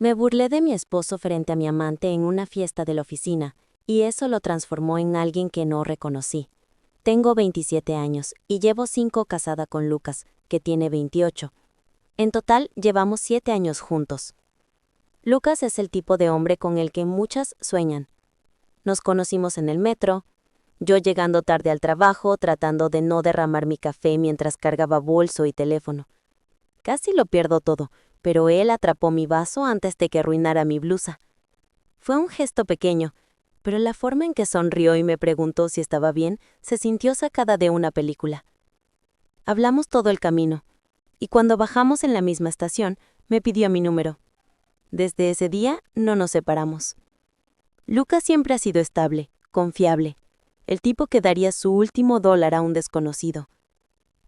Me burlé de mi esposo frente a mi amante en una fiesta de la oficina, y eso lo transformó en alguien que no reconocí. Tengo 27 años y llevo 5 casada con Lucas, que tiene 28. En total, llevamos 7 años juntos. Lucas es el tipo de hombre con el que muchas sueñan. Nos conocimos en el metro, yo llegando tarde al trabajo, tratando de no derramar mi café mientras cargaba bolso y teléfono. Casi lo pierdo todo, pero él atrapó mi vaso antes de que arruinara mi blusa. Fue un gesto pequeño, pero la forma en que sonrió y me preguntó si estaba bien se sintió sacada de una película. Hablamos todo el camino, y cuando bajamos en la misma estación, me pidió mi número. Desde ese día no nos separamos. Lucas siempre ha sido estable, confiable, el tipo que daría su último dólar a un desconocido.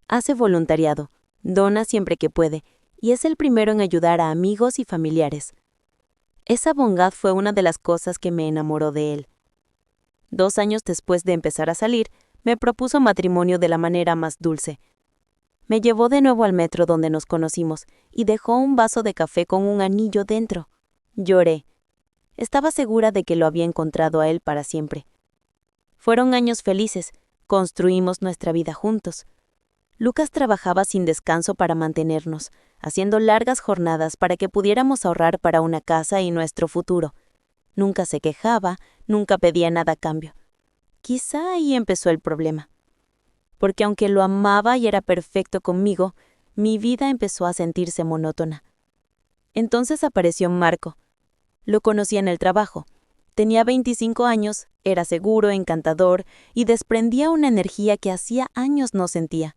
Hace voluntariado, dona siempre que puede, y es el primero en ayudar a amigos y familiares. Esa bondad fue una de las cosas que me enamoró de él. 2 años después de empezar a salir, me propuso matrimonio de la manera más dulce. Me llevó de nuevo al metro donde nos conocimos y dejó un vaso de café con un anillo dentro. Lloré. Estaba segura de que lo había encontrado a él para siempre. Fueron años felices, construimos nuestra vida juntos. Lucas trabajaba sin descanso para mantenernos, haciendo largas jornadas para que pudiéramos ahorrar para una casa y nuestro futuro. Nunca se quejaba, nunca pedía nada a cambio. Quizá ahí empezó el problema. Porque aunque lo amaba y era perfecto conmigo, mi vida empezó a sentirse monótona. Entonces apareció Marco. Lo conocí en el trabajo. Tenía 25 años, era seguro, encantador y desprendía una energía que hacía años no sentía.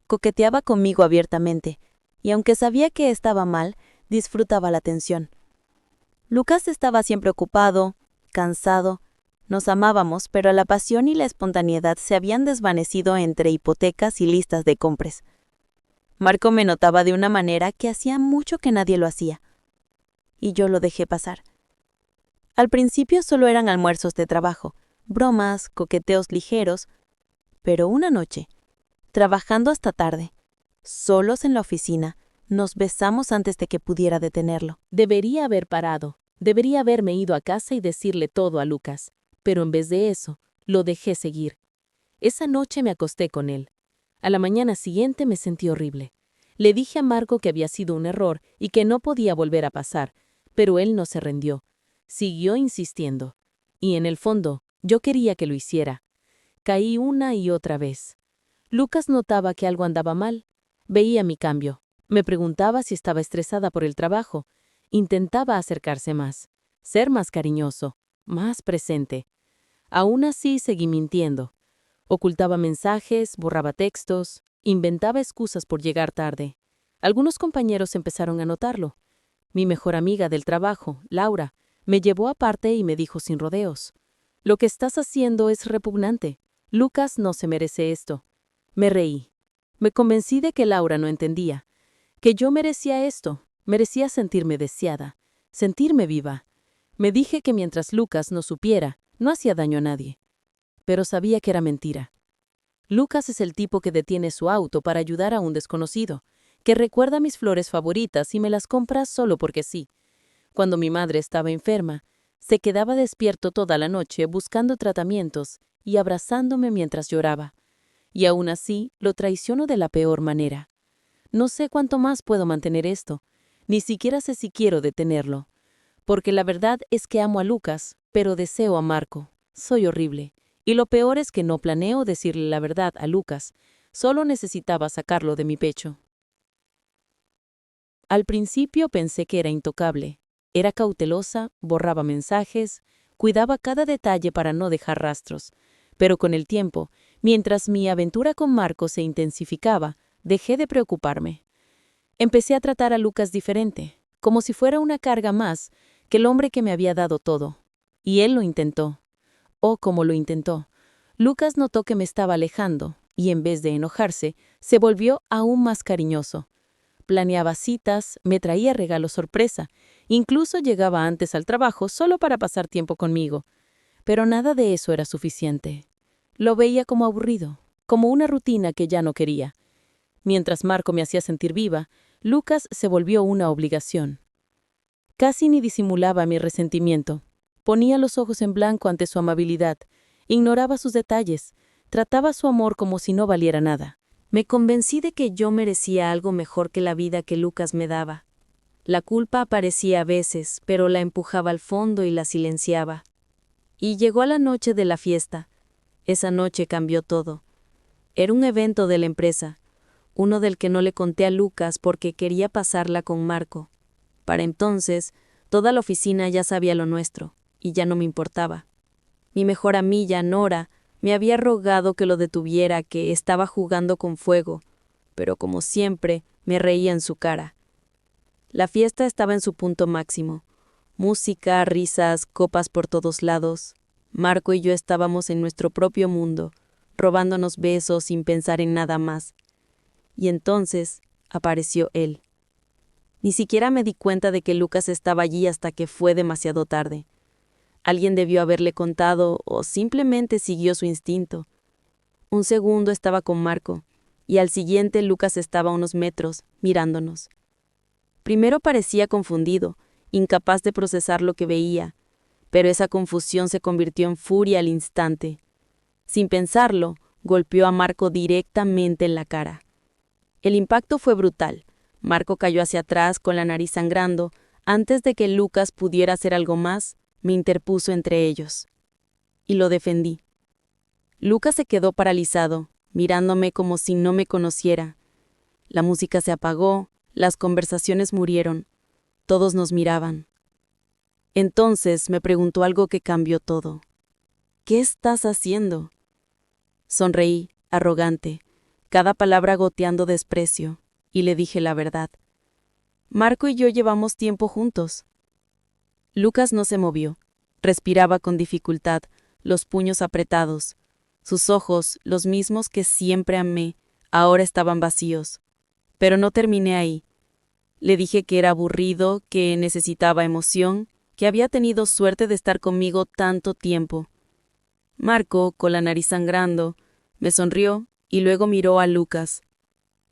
Coqueteaba conmigo abiertamente, y aunque sabía que estaba mal, disfrutaba la atención. Lucas estaba siempre ocupado, cansado. Nos amábamos, pero la pasión y la espontaneidad se habían desvanecido entre hipotecas y listas de compras. Marco me notaba de una manera que hacía mucho que nadie lo hacía. Y yo lo dejé pasar. Al principio solo eran almuerzos de trabajo, bromas, coqueteos ligeros, pero una noche, trabajando hasta tarde, solos en la oficina, nos besamos antes de que pudiera detenerlo. Debería haber parado, debería haberme ido a casa y decirle todo a Lucas, pero en vez de eso, lo dejé seguir. Esa noche me acosté con él. A la mañana siguiente me sentí horrible. Le dije a Marco que había sido un error y que no podía volver a pasar, pero él no se rindió. Siguió insistiendo. Y en el fondo, yo quería que lo hiciera. Caí una y otra vez. Lucas notaba que algo andaba mal. Veía mi cambio. Me preguntaba si estaba estresada por el trabajo. Intentaba acercarse más, ser más cariñoso, más presente. Aún así seguí mintiendo. Ocultaba mensajes, borraba textos, inventaba excusas por llegar tarde. Algunos compañeros empezaron a notarlo. Mi mejor amiga del trabajo, Laura, me llevó aparte y me dijo sin rodeos: «Lo que estás haciendo es repugnante. Lucas no se merece esto». Me reí. Me convencí de que Laura no entendía, que yo merecía esto, merecía sentirme deseada, sentirme viva. Me dije que mientras Lucas no supiera, no hacía daño a nadie. Pero sabía que era mentira. Lucas es el tipo que detiene su auto para ayudar a un desconocido, que recuerda mis flores favoritas y me las compra solo porque sí. Cuando mi madre estaba enferma, se quedaba despierto toda la noche buscando tratamientos y abrazándome mientras lloraba. Y aún así, lo traiciono de la peor manera. No sé cuánto más puedo mantener esto, ni siquiera sé si quiero detenerlo. Porque la verdad es que amo a Lucas, pero deseo a Marco. Soy horrible. Y lo peor es que no planeo decirle la verdad a Lucas. Solo necesitaba sacarlo de mi pecho. Al principio pensé que era intocable. Era cautelosa, borraba mensajes, cuidaba cada detalle para no dejar rastros. Pero con el tiempo, mientras mi aventura con Marco se intensificaba, dejé de preocuparme. Empecé a tratar a Lucas diferente, como si fuera una carga más que el hombre que me había dado todo. Y él lo intentó. Oh, cómo lo intentó. Lucas notó que me estaba alejando, y en vez de enojarse, se volvió aún más cariñoso. Planeaba citas, me traía regalos sorpresa, incluso llegaba antes al trabajo solo para pasar tiempo conmigo. Pero nada de eso era suficiente. Lo veía como aburrido, como una rutina que ya no quería. Mientras Marco me hacía sentir viva, Lucas se volvió una obligación. Casi ni disimulaba mi resentimiento. Ponía los ojos en blanco ante su amabilidad, ignoraba sus detalles, trataba su amor como si no valiera nada. Me convencí de que yo merecía algo mejor que la vida que Lucas me daba. La culpa aparecía a veces, pero la empujaba al fondo y la silenciaba. Y llegó la noche de la fiesta. Esa noche cambió todo. Era un evento de la empresa, uno del que no le conté a Lucas porque quería pasarla con Marco. Para entonces, toda la oficina ya sabía lo nuestro, y ya no me importaba. Mi mejor amiga, Nora, me había rogado que lo detuviera, que estaba jugando con fuego, pero como siempre, me reía en su cara. La fiesta estaba en su punto máximo. Música, risas, copas por todos lados. Marco y yo estábamos en nuestro propio mundo, robándonos besos sin pensar en nada más. Y entonces apareció él. Ni siquiera me di cuenta de que Lucas estaba allí hasta que fue demasiado tarde. Alguien debió haberle contado o simplemente siguió su instinto. Un segundo estaba con Marco, y al siguiente Lucas estaba a unos metros, mirándonos. Primero parecía confundido, incapaz de procesar lo que veía, pero esa confusión se convirtió en furia al instante. Sin pensarlo, golpeó a Marco directamente en la cara. El impacto fue brutal. Marco cayó hacia atrás con la nariz sangrando. Antes de que Lucas pudiera hacer algo más, me interpuso entre ellos. Y lo defendí. Lucas se quedó paralizado, mirándome como si no me conociera. La música se apagó, las conversaciones murieron. Todos nos miraban. Entonces me preguntó algo que cambió todo. ¿Qué estás haciendo? Sonreí, arrogante, cada palabra goteando desprecio, y le dije la verdad. Marco y yo llevamos tiempo juntos. Lucas no se movió. Respiraba con dificultad, los puños apretados. Sus ojos, los mismos que siempre amé, ahora estaban vacíos. Pero no terminé ahí. Le dije que era aburrido, que necesitaba emoción, que había tenido suerte de estar conmigo tanto tiempo. Marco, con la nariz sangrando, me sonrió y luego miró a Lucas.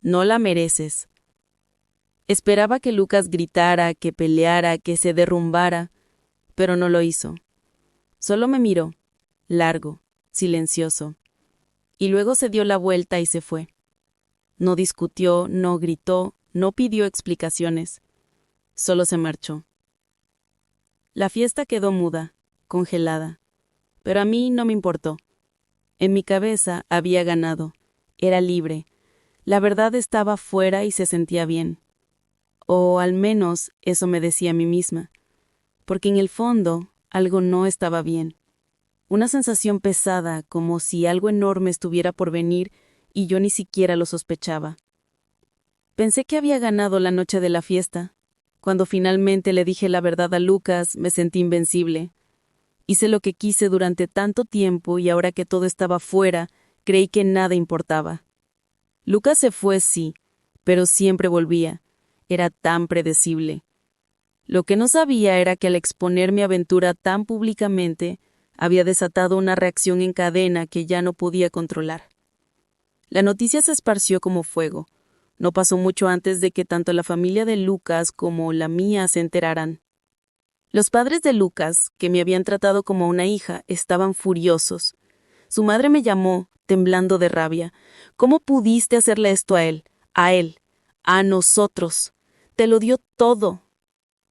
No la mereces. Esperaba que Lucas gritara, que peleara, que se derrumbara, pero no lo hizo. Solo me miró, largo, silencioso, y luego se dio la vuelta y se fue. No discutió, no gritó, no pidió explicaciones. Solo se marchó. La fiesta quedó muda, congelada, pero a mí no me importó. En mi cabeza había ganado, era libre, la verdad estaba fuera y se sentía bien. O al menos eso me decía a mí misma, porque en el fondo algo no estaba bien. Una sensación pesada, como si algo enorme estuviera por venir y yo ni siquiera lo sospechaba. Pensé que había ganado la noche de la fiesta. Cuando finalmente le dije la verdad a Lucas, me sentí invencible. Hice lo que quise durante tanto tiempo y ahora que todo estaba fuera, creí que nada importaba. Lucas se fue, sí, pero siempre volvía. Era tan predecible. Lo que no sabía era que al exponer mi aventura tan públicamente, había desatado una reacción en cadena que ya no podía controlar. La noticia se esparció como fuego. No pasó mucho antes de que tanto la familia de Lucas como la mía se enteraran. Los padres de Lucas, que me habían tratado como una hija, estaban furiosos. Su madre me llamó, temblando de rabia. ¿Cómo pudiste hacerle esto a él? A nosotros. Te lo dio todo.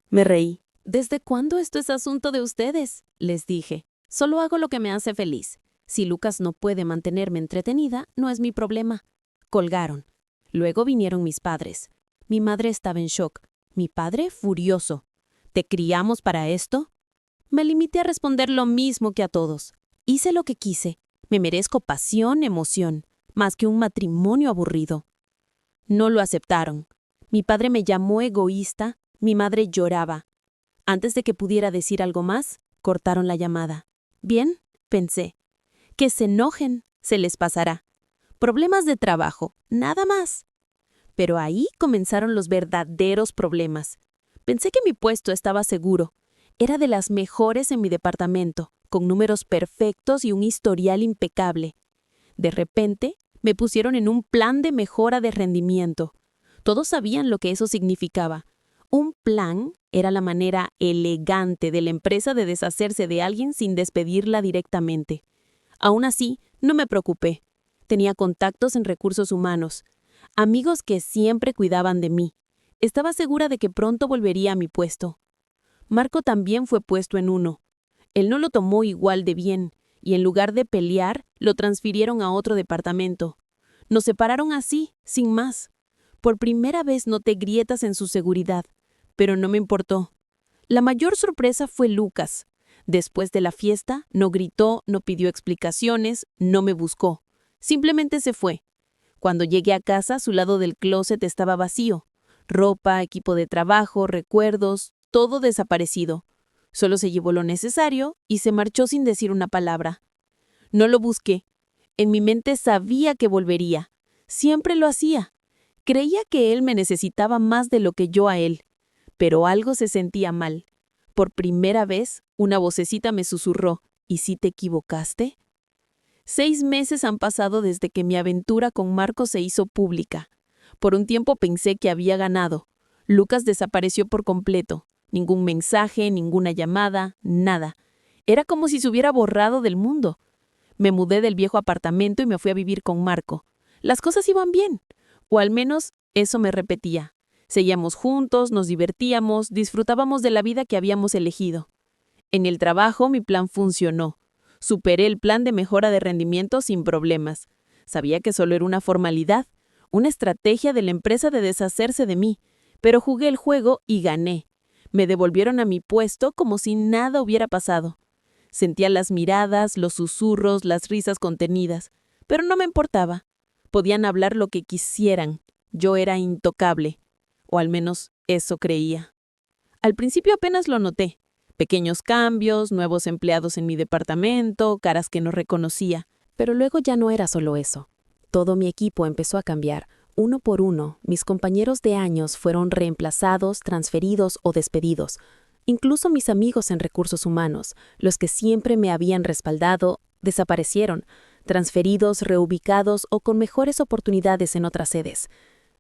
Me reí. ¿Desde cuándo esto es asunto de ustedes? Les dije. Solo hago lo que me hace feliz. Si Lucas no puede mantenerme entretenida, no es mi problema. Colgaron. Luego vinieron mis padres. Mi madre estaba en shock. Mi padre furioso. ¿Te criamos para esto? Me limité a responder lo mismo que a todos. Hice lo que quise. Me merezco pasión, emoción, más que un matrimonio aburrido. No lo aceptaron. Mi padre me llamó egoísta, mi madre lloraba. Antes de que pudiera decir algo más, cortaron la llamada. Bien, pensé. Que se enojen, se les pasará. Problemas de trabajo, nada más. Pero ahí comenzaron los verdaderos problemas. Pensé que mi puesto estaba seguro. Era de las mejores en mi departamento, con números perfectos y un historial impecable. De repente, me pusieron en un plan de mejora de rendimiento. Todos sabían lo que eso significaba. Un plan Era la manera elegante de la empresa de deshacerse de alguien sin despedirla directamente. Aún así, no me preocupé. Tenía contactos en recursos humanos, amigos que siempre cuidaban de mí. Estaba segura de que pronto volvería a mi puesto. Marco también fue puesto en uno. Él no lo tomó igual de bien, y en lugar de pelear, lo transfirieron a otro departamento. Nos separaron así, sin más. Por primera vez noté grietas en su seguridad, pero no me importó. La mayor sorpresa fue Lucas. Después de la fiesta, no gritó, no pidió explicaciones, no me buscó. Simplemente se fue. Cuando llegué a casa, su lado del closet estaba vacío. Ropa, equipo de trabajo, recuerdos, todo desaparecido. Solo se llevó lo necesario y se marchó sin decir una palabra. No lo busqué. En mi mente sabía que volvería. Siempre lo hacía. Creía que él me necesitaba más de lo que yo a él. Pero algo se sentía mal. Por primera vez, una vocecita me susurró, ¿y si te equivocaste? 6 meses han pasado desde que mi aventura con Marco se hizo pública. Por un tiempo pensé que había ganado. Lucas desapareció por completo. Ningún mensaje, ninguna llamada, nada. Era como si se hubiera borrado del mundo. Me mudé del viejo apartamento y me fui a vivir con Marco. Las cosas iban bien, o al menos eso me repetía. Seguíamos juntos, nos divertíamos, disfrutábamos de la vida que habíamos elegido. En el trabajo mi plan funcionó. Superé el plan de mejora de rendimiento sin problemas. Sabía que solo era una formalidad, una estrategia de la empresa de deshacerse de mí, pero jugué el juego y gané. Me devolvieron a mi puesto como si nada hubiera pasado. Sentía las miradas, los susurros, las risas contenidas, pero no me importaba. Podían hablar lo que quisieran. Yo era intocable, o al menos eso creía. Al principio apenas lo noté. Pequeños cambios, nuevos empleados en mi departamento, caras que no reconocía. Pero luego ya no era solo eso. Todo mi equipo empezó a cambiar. Uno por uno, mis compañeros de años fueron reemplazados, transferidos o despedidos. Incluso mis amigos en recursos humanos, los que siempre me habían respaldado, desaparecieron, transferidos, reubicados o con mejores oportunidades en otras sedes.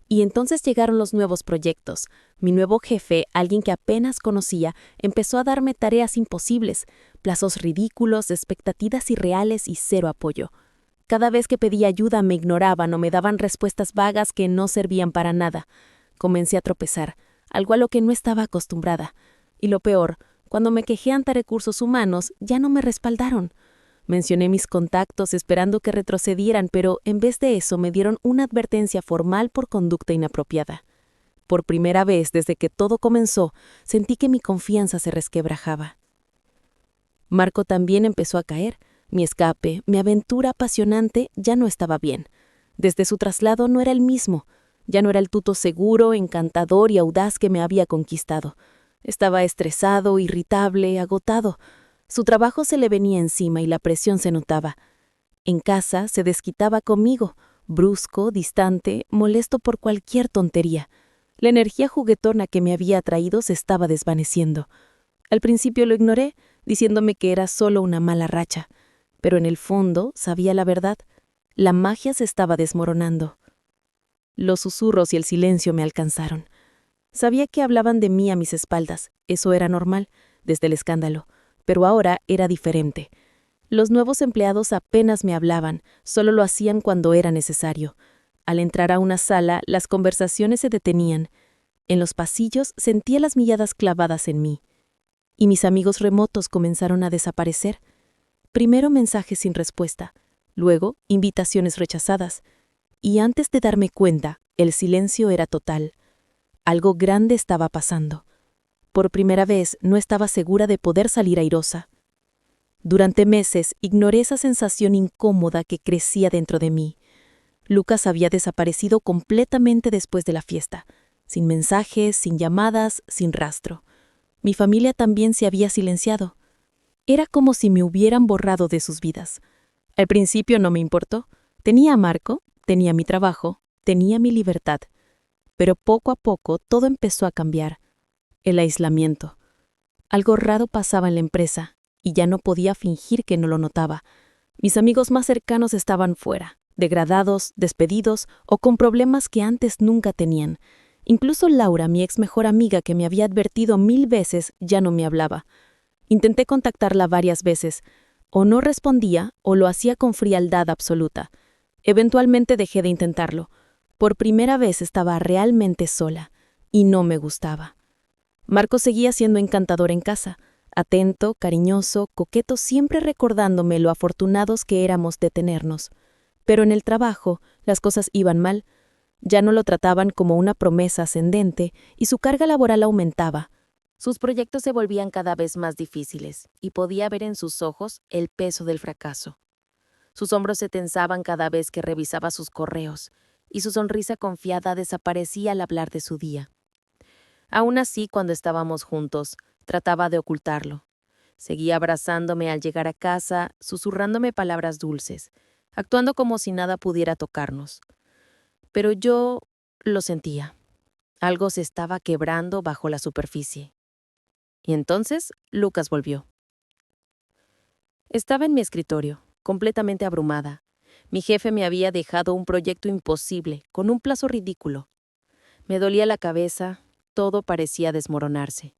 Y entonces llegaron los nuevos proyectos. Mi nuevo jefe, alguien que apenas conocía, empezó a darme tareas imposibles, plazos ridículos, expectativas irreales y cero apoyo. Cada vez que pedía ayuda me ignoraban o me daban respuestas vagas que no servían para nada. Comencé a tropezar, algo a lo que no estaba acostumbrada. Y lo peor, cuando me quejé ante recursos humanos, ya no me respaldaron. Mencioné mis contactos esperando que retrocedieran, pero en vez de eso me dieron una advertencia formal por conducta inapropiada. Por primera vez desde que todo comenzó, sentí que mi confianza se resquebrajaba. Marco también empezó a caer. Mi escape, mi aventura apasionante ya no estaba bien. Desde su traslado no era el mismo. Ya no era el tuto seguro, encantador y audaz que me había conquistado. Estaba estresado, irritable, agotado. Su trabajo se le venía encima y la presión se notaba. En casa se desquitaba conmigo, brusco, distante, molesto por cualquier tontería. La energía juguetona que me había atraído se estaba desvaneciendo. Al principio lo ignoré, diciéndome que era solo una mala racha. Pero en el fondo sabía la verdad. La magia se estaba desmoronando. Los susurros y el silencio me alcanzaron. Sabía que hablaban de mí a mis espaldas. Eso era normal, desde el escándalo. Pero ahora era diferente. Los nuevos empleados apenas me hablaban, solo lo hacían cuando era necesario. Al entrar a una sala, las conversaciones se detenían. En los pasillos sentía las miradas clavadas en mí. Y mis amigos remotos comenzaron a desaparecer. Primero mensajes sin respuesta, luego invitaciones rechazadas. Y antes de darme cuenta, el silencio era total. Algo grande estaba pasando. Por primera vez no estaba segura de poder salir airosa. Durante meses ignoré esa sensación incómoda que crecía dentro de mí. Lucas había desaparecido completamente después de la fiesta, sin mensajes, sin llamadas, sin rastro. Mi familia también se había silenciado. Era como si me hubieran borrado de sus vidas. Al principio no me importó. Tenía a Marco, tenía mi trabajo, tenía mi libertad. Pero poco a poco todo empezó a cambiar. El aislamiento. Algo raro pasaba en la empresa, y ya no podía fingir que no lo notaba. Mis amigos más cercanos estaban fuera, degradados, despedidos o con problemas que antes nunca tenían. Incluso Laura, mi ex mejor amiga que me había advertido 1000 veces, ya no me hablaba. Intenté contactarla varias veces. O no respondía o lo hacía con frialdad absoluta. Eventualmente dejé de intentarlo. Por primera vez estaba realmente sola, y no me gustaba. Marco seguía siendo encantador en casa, atento, cariñoso, coqueto, siempre recordándome lo afortunados que éramos de tenernos. Pero en el trabajo, las cosas iban mal. Ya no lo trataban como una promesa ascendente y su carga laboral aumentaba. Sus proyectos se volvían cada vez más difíciles y podía ver en sus ojos el peso del fracaso. Sus hombros se tensaban cada vez que revisaba sus correos y su sonrisa confiada desaparecía al hablar de su día. Aún así, cuando estábamos juntos, trataba de ocultarlo. Seguía abrazándome al llegar a casa, susurrándome palabras dulces, actuando como si nada pudiera tocarnos. Pero yo lo sentía. Algo se estaba quebrando bajo la superficie. Y entonces Lucas volvió. Estaba en mi escritorio, completamente abrumada. Mi jefe me había dejado un proyecto imposible, con un plazo ridículo. Me dolía la cabeza, todo parecía desmoronarse.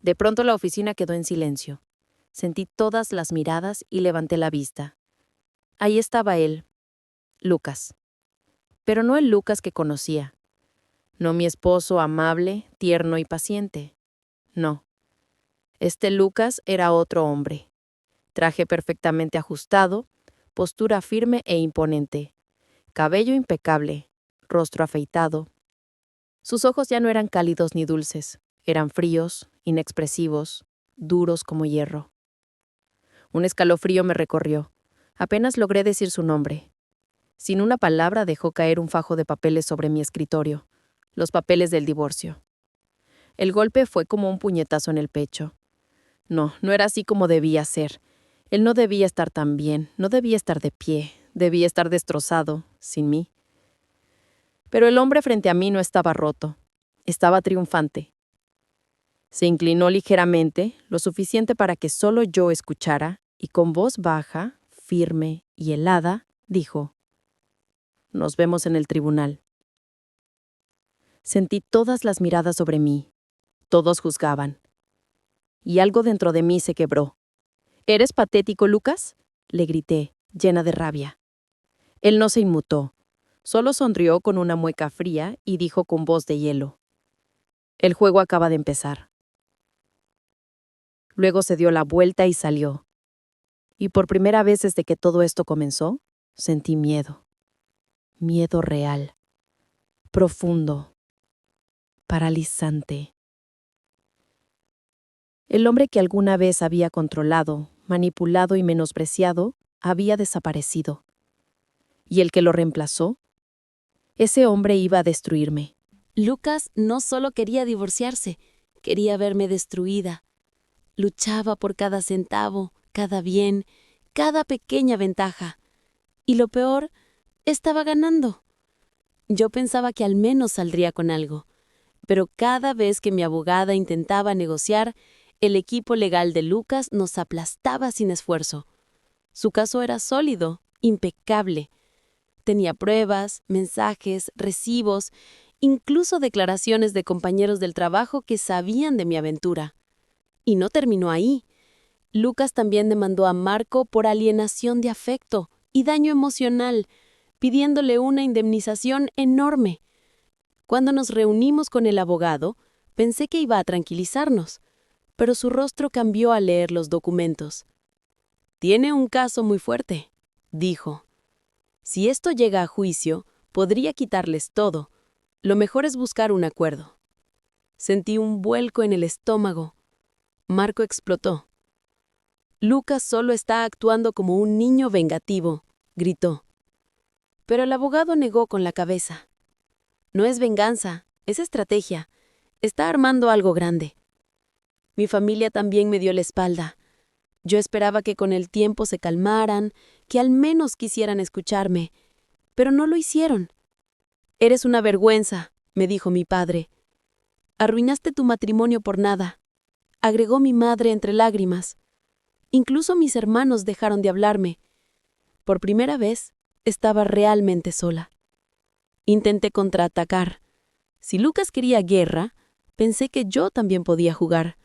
De pronto la oficina quedó en silencio. Sentí todas las miradas y levanté la vista. Ahí estaba él, Lucas. Pero no el Lucas que conocía. No mi esposo amable, tierno y paciente. No. Este Lucas era otro hombre. Traje perfectamente ajustado, postura firme e imponente, cabello impecable, rostro afeitado. Sus ojos ya no eran cálidos ni dulces, eran fríos, inexpresivos, duros como hierro. Un escalofrío me recorrió. Apenas logré decir su nombre. Sin una palabra dejó caer un fajo de papeles sobre mi escritorio, los papeles del divorcio. El golpe fue como un puñetazo en el pecho. No era así como debía ser. Él no debía estar tan bien, no debía estar de pie, debía estar destrozado, sin mí. Pero el hombre frente a mí no estaba roto, estaba triunfante. Se inclinó ligeramente, lo suficiente para que solo yo escuchara, y con voz baja, firme y helada, dijo: «Nos vemos en el tribunal». Sentí todas las miradas sobre mí. Todos juzgaban. Y algo dentro de mí se quebró. «¿Eres patético, Lucas?», le grité, llena de rabia. Él no se inmutó. Solo sonrió con una mueca fría y dijo con voz de hielo: «El juego acaba de empezar». Luego se dio la vuelta y salió. Y por primera vez desde que todo esto comenzó, sentí miedo. Miedo real. Profundo. Paralizante. El hombre que alguna vez había controlado, manipulado y menospreciado, había desaparecido. Y el que lo reemplazó, ese hombre iba a destruirme. Lucas no solo quería divorciarse, quería verme destruida. Luchaba por cada centavo, cada bien, cada pequeña ventaja. Y lo peor, estaba ganando. Yo pensaba que al menos saldría con algo. Pero cada vez que mi abogada intentaba negociar, el equipo legal de Lucas nos aplastaba sin esfuerzo. Su caso era sólido, impecable. Tenía pruebas, mensajes, recibos, incluso declaraciones de compañeros del trabajo que sabían de mi aventura. Y no terminó ahí. Lucas también demandó a Marco por alienación de afecto y daño emocional, pidiéndole una indemnización enorme. Cuando nos reunimos con el abogado, pensé que iba a tranquilizarnos, pero su rostro cambió al leer los documentos. «Tiene un caso muy fuerte», dijo. «Si esto llega a juicio, podría quitarles todo. Lo mejor es buscar un acuerdo». Sentí un vuelco en el estómago. Marco explotó. «Lucas solo está actuando como un niño vengativo», gritó. Pero el abogado negó con la cabeza. «No es venganza, es estrategia. Está armando algo grande». Mi familia también me dio la espalda. Yo esperaba que con el tiempo se calmaran, que al menos quisieran escucharme, pero no lo hicieron. «Eres una vergüenza», me dijo mi padre. «Arruinaste tu matrimonio por nada», agregó mi madre entre lágrimas. Incluso mis hermanos dejaron de hablarme. Por primera vez, estaba realmente sola. Intenté contraatacar. Si Lucas quería guerra, pensé que yo también podía jugar.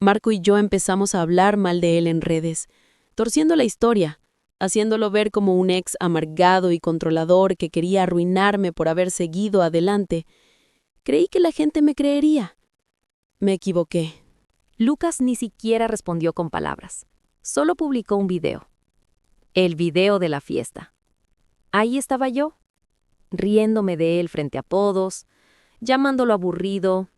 Marco y yo empezamos a hablar mal de él en redes, torciendo la historia, haciéndolo ver como un ex amargado y controlador que quería arruinarme por haber seguido adelante. Creí que la gente me creería. Me equivoqué. Lucas ni siquiera respondió con palabras. Solo publicó un video. El video de la fiesta. Ahí estaba yo, riéndome de él frente a todos, llamándolo aburrido,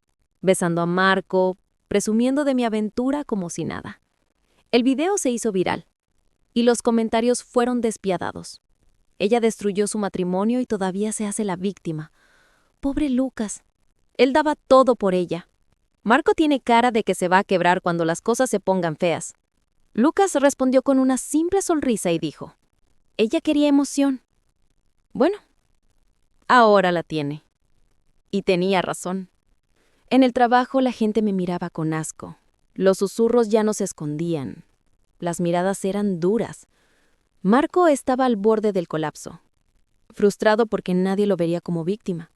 besando a Marco, presumiendo de mi aventura como si nada. El video se hizo viral, y los comentarios fueron despiadados. Ella destruyó su matrimonio y todavía se hace la víctima. Pobre Lucas. Él daba todo por ella. Marco tiene cara de que se va a quebrar cuando las cosas se pongan feas. Lucas respondió con una simple sonrisa y dijo, ella quería emoción. Bueno, ahora la tiene. Y tenía razón. En el trabajo la gente me miraba con asco. Los susurros ya no se escondían. Las miradas eran duras. Marco estaba al borde del colapso, frustrado porque nadie lo vería como víctima.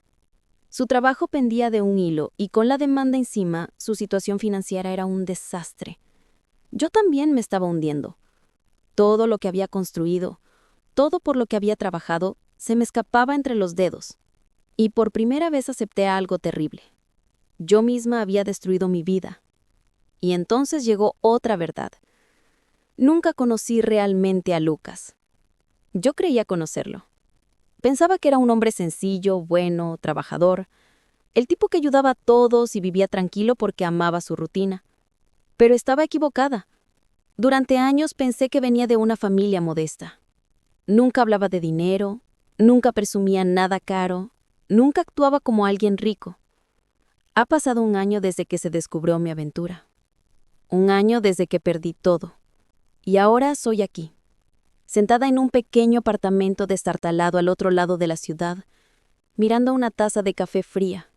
Su trabajo pendía de un hilo y con la demanda encima, su situación financiera era un desastre. Yo también me estaba hundiendo. Todo lo que había construido, todo por lo que había trabajado, se me escapaba entre los dedos. Y por primera vez acepté algo terrible. Yo misma había destruido mi vida. Y entonces llegó otra verdad. Nunca conocí realmente a Lucas. Yo creía conocerlo. Pensaba que era un hombre sencillo, bueno, trabajador, el tipo que ayudaba a todos y vivía tranquilo porque amaba su rutina. Pero estaba equivocada. Durante años pensé que venía de una familia modesta. Nunca hablaba de dinero, nunca presumía nada caro, nunca actuaba como alguien rico. Ha pasado un año desde que se descubrió mi aventura. Un año desde que perdí todo. Y ahora soy aquí, sentada en un pequeño apartamento destartalado al otro lado de la ciudad, mirando una taza de café fría,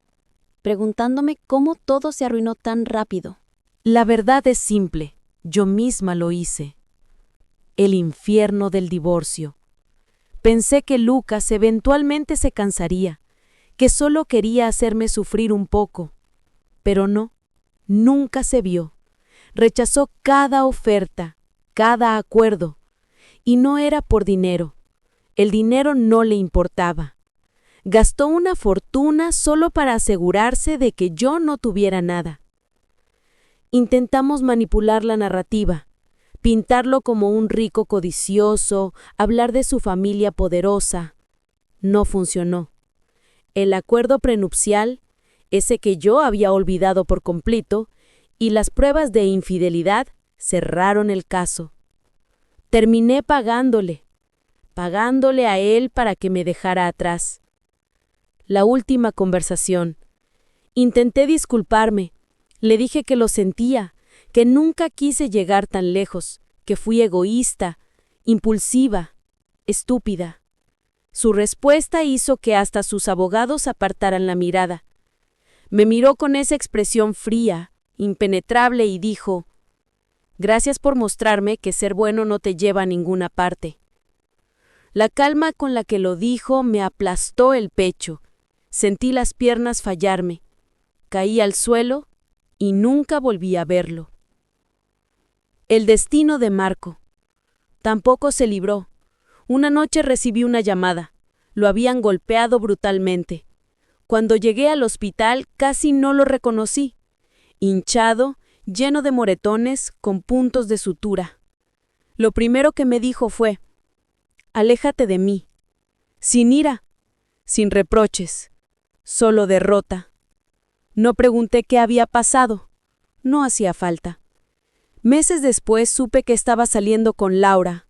preguntándome cómo todo se arruinó tan rápido. La verdad es simple, yo misma lo hice. El infierno del divorcio. Pensé que Lucas eventualmente se cansaría, que solo quería hacerme sufrir un poco. Pero no, nunca se vio. Rechazó cada oferta, cada acuerdo. Y no era por dinero. El dinero no le importaba. Gastó una fortuna solo para asegurarse de que yo no tuviera nada. Intentamos manipular la narrativa, pintarlo como un rico codicioso, hablar de su familia poderosa. No funcionó. El acuerdo prenupcial, ese que yo había olvidado por completo, y las pruebas de infidelidad cerraron el caso. Terminé pagándole a él para que me dejara atrás. La última conversación. Intenté disculparme. Le dije que lo sentía, que nunca quise llegar tan lejos, que fui egoísta, impulsiva, estúpida. Su respuesta hizo que hasta sus abogados apartaran la mirada. Me miró con esa expresión fría, impenetrable y dijo: «Gracias por mostrarme que ser bueno no te lleva a ninguna parte». La calma con la que lo dijo me aplastó el pecho. Sentí las piernas fallarme. Caí al suelo y nunca volví a verlo. El destino de Marco. Tampoco se libró. Una noche recibí una llamada. Lo habían golpeado brutalmente. Cuando llegué al hospital casi no lo reconocí. Hinchado, lleno de moretones, con puntos de sutura. Lo primero que me dijo fue: «Aléjate de mí». Sin ira, sin reproches, solo derrota. No pregunté qué había pasado. No hacía falta. Meses después supe que estaba saliendo con Laura.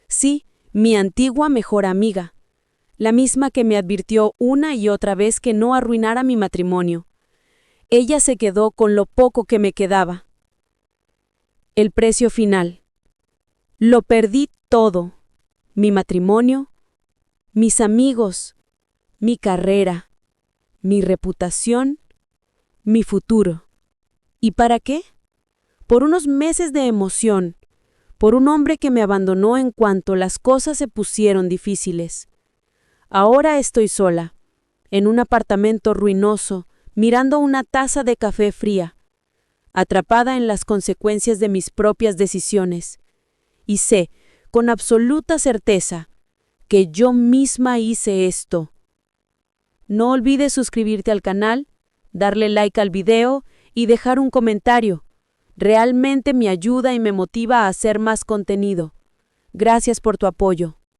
Sí, mi antigua mejor amiga. La misma que me advirtió una y otra vez que no arruinara mi matrimonio. Ella se quedó con lo poco que me quedaba. El precio final. Lo perdí todo. Mi matrimonio, mis amigos, mi carrera, mi reputación, mi futuro. ¿Y para qué? Por unos meses de emoción, por un hombre que me abandonó en cuanto las cosas se pusieron difíciles. Ahora estoy sola, en un apartamento ruinoso, mirando una taza de café fría, atrapada en las consecuencias de mis propias decisiones. Y sé, con absoluta certeza, que yo misma hice esto. No olvides suscribirte al canal, darle like al video y dejar un comentario. Realmente me ayuda y me motiva a hacer más contenido. Gracias por tu apoyo.